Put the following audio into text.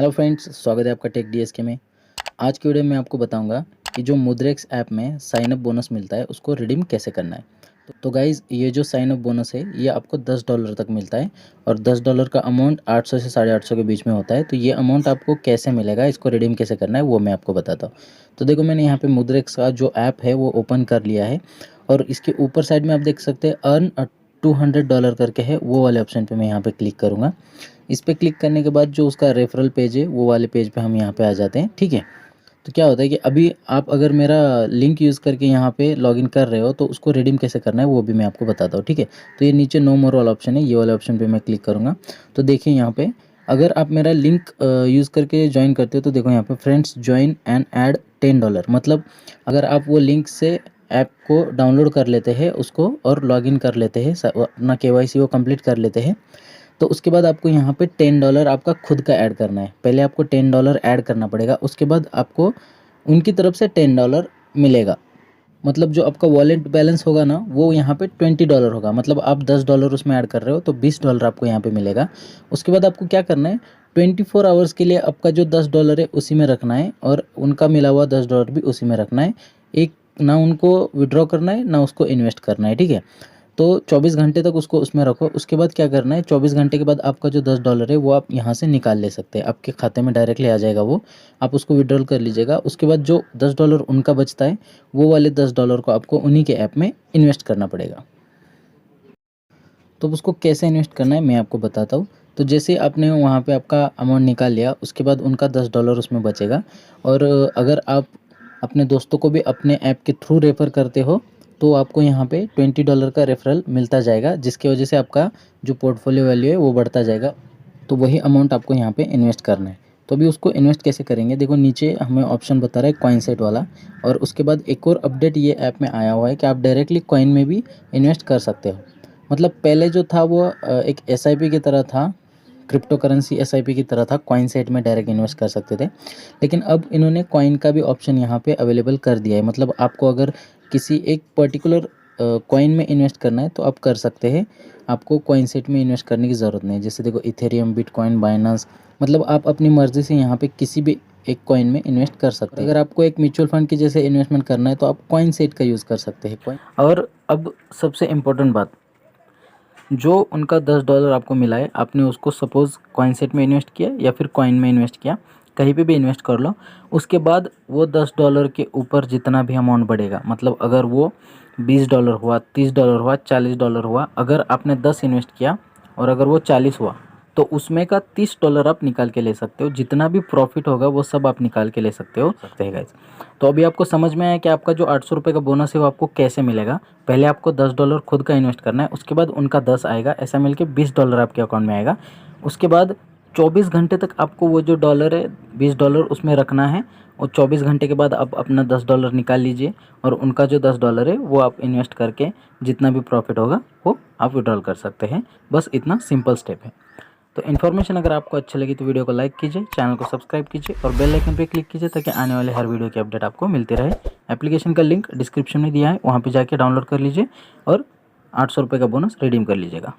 Hello friends, स्वागत है आपका टेक डीएसके में। आज की वीडियो में आपको बताऊंगा कि जो मुद्रेक्स ऐप में साइन अप बोनस मिलता है उसको रिडीम कैसे करना है। तो गाइज़, ये जो साइन अप बोनस है ये आपको $10 तक मिलता है और $10 का अमाउंट 800 से 850 के बीच में होता है। तो ये अमाउंट आपको कैसे मिलेगा, इसको रिडीम कैसे करना है वो मैं आपको बताता हूँ। तो देखो, मैंने यहाँ पे मुद्रेक्स का जो ऐप है वो ओपन कर लिया है और इसके ऊपर साइड में आप देख सकते हैं अर्न $200 करके है, वो वाले ऑप्शन पे मैं यहाँ पे क्लिक करूँगा। इस पे क्लिक करने के बाद जो उसका रेफरल पेज है वो वाले पेज पे हम यहाँ पे आ जाते हैं। ठीक है, तो क्या होता है कि अभी आप अगर मेरा लिंक यूज़ करके यहाँ पे लॉगिन कर रहे हो तो उसको रिडीम कैसे करना है वो भी मैं आपको बताता हूँ। ठीक है, तो ये नीचे नो मोर वाला ऑप्शन है, ये वाले ऑप्शन पे मैं क्लिक करूँगा। तो देखिए यहाँ पे अगर आप मेरा लिंक यूज़ करके ज्वाइन करते हो तो देखो यहाँ पे फ्रेंड्स ज्वाइन एंड ऐड $10। मतलब अगर आप वो लिंक से ऐप को डाउनलोड कर लेते हैं उसको और लॉगिन कर लेते हैं, अपना KYC वो कंप्लीट कर लेते हैं, तो उसके बाद आपको यहाँ पे $10 आपका खुद का ऐड करना है। पहले आपको $10 ऐड करना पड़ेगा, उसके बाद आपको उनकी तरफ से $10 मिलेगा। मतलब जो आपका वॉलेट बैलेंस होगा ना वो यहाँ पे $20 होगा। मतलब आप $10 उसमें ऐड कर रहे हो तो $20 आपको यहाँ पे मिलेगा। उसके बाद आपको क्या करना है, 24 आवर्स के लिए आपका जो $10 है उसी में रखना है और उनका मिला हुआ $10 भी उसी में रखना है। एक ना उनको विड्रॉ करना है ना उसको इन्वेस्ट करना है। ठीक है, तो 24 घंटे तक उसको उसमें रखो। उसके बाद क्या करना है, 24 घंटे के बाद आपका जो $10 है वो आप यहाँ से निकाल ले सकते हैं, आपके खाते में डायरेक्टली आ जाएगा वो, आप उसको विड्रॉल कर लीजिएगा। उसके बाद जो $10 उनका बचता है वो वाले $10 को आपको उन्हीं के ऐप में इन्वेस्ट करना पड़ेगा। तो उसको कैसे इन्वेस्ट करना है मैं आपको बताता हूँ। तो जैसे आपने वहाँ पे आपका अमाउंट निकाल लिया, उसके बाद उनका $10 उसमें बचेगा और अगर आप अपने दोस्तों को भी अपने ऐप के थ्रू रेफ़र करते हो तो आपको यहाँ पे $20 का रेफरल मिलता जाएगा, जिसकी वजह से आपका जो पोर्टफोलियो वैल्यू है वो बढ़ता जाएगा। तो वही अमाउंट आपको यहाँ पे इन्वेस्ट करना है। तो अभी उसको इन्वेस्ट कैसे करेंगे, देखो नीचे हमें ऑप्शन बता रहा है कॉइनसेट वाला, और उसके बाद एक और अपडेट ये ऐप में आया हुआ है कि आप डायरेक्टली कॉइन में भी इन्वेस्ट कर सकते हो। मतलब पहले जो था वो एक SIP की तरह था, क्रिप्टो करेंसी SIP की तरह था, कॉइनसेट में डायरेक्ट इन्वेस्ट कर सकते थे। लेकिन अब इन्होंने कॉइन का भी ऑप्शन यहाँ पे अवेलेबल कर दिया है। मतलब आपको अगर किसी एक पर्टिकुलर कॉइन में इन्वेस्ट करना है तो आप कर सकते हैं, आपको कॉइनसेट में इन्वेस्ट करने की ज़रूरत नहीं है। जैसे देखो इथेरियम, बिटकॉइन, बाइनेंस, मतलब आप अपनी मर्ज़ी से यहाँ पे किसी भी एक कॉइन में इन्वेस्ट कर सकते हैं। अगर आपको एक म्यूचुअल फंड की जैसे इन्वेस्टमेंट करना है तो आप कॉइनसेट का यूज़ कर सकते हैं कॉइन। और अब सबसे इम्पोर्टेंट बात, जो उनका $10 आपको मिला है, आपने उसको सपोज़ कॉइनसेट में इन्वेस्ट किया या फिर कॉइन में इन्वेस्ट किया, कहीं पे भी इन्वेस्ट कर लो। उसके बाद वो $10 के ऊपर जितना भी अमाउंट बढ़ेगा, मतलब अगर वो $20 हुआ, $30 हुआ, $40 हुआ, अगर आपने 10 इन्वेस्ट किया और अगर वो 40 हुआ तो उसमें का $30 आप निकाल के ले सकते हो। जितना भी प्रॉफिट होगा वो सब आप निकाल के ले सकते हो गाइस। तो अभी आपको समझ में आया कि आपका जो ₹800 का बोनस है वो आपको कैसे मिलेगा। पहले आपको $10 खुद का इन्वेस्ट करना है, उसके बाद उनका 10 आएगा, ऐसा मिलके $20 आपके अकाउंट में आएगा। उसके बाद 24 घंटे तक आपको वो जो डॉलर है $20 उसमें रखना है और 24 घंटे के बाद आप अपना $10 निकाल लीजिए और उनका जो $10 है वो आप इन्वेस्ट करके जितना भी प्रॉफिट होगा वो आप विड्रॉल कर सकते हैं। बस इतना सिंपल स्टेप है। तो इन्फॉर्मेशन अगर आपको अच्छी लगी तो वीडियो को लाइक कीजिए, चैनल को सब्सक्राइब कीजिए और बेल आइकन पे क्लिक कीजिए ताकि आने वाले हर वीडियो की अपडेट आपको मिलती रहे। एप्लीकेशन का लिंक डिस्क्रिप्शन में दिया है, वहाँ पे जाके डाउनलोड कर लीजिए और ₹800 का बोनस रिडीम कर लीजिएगा।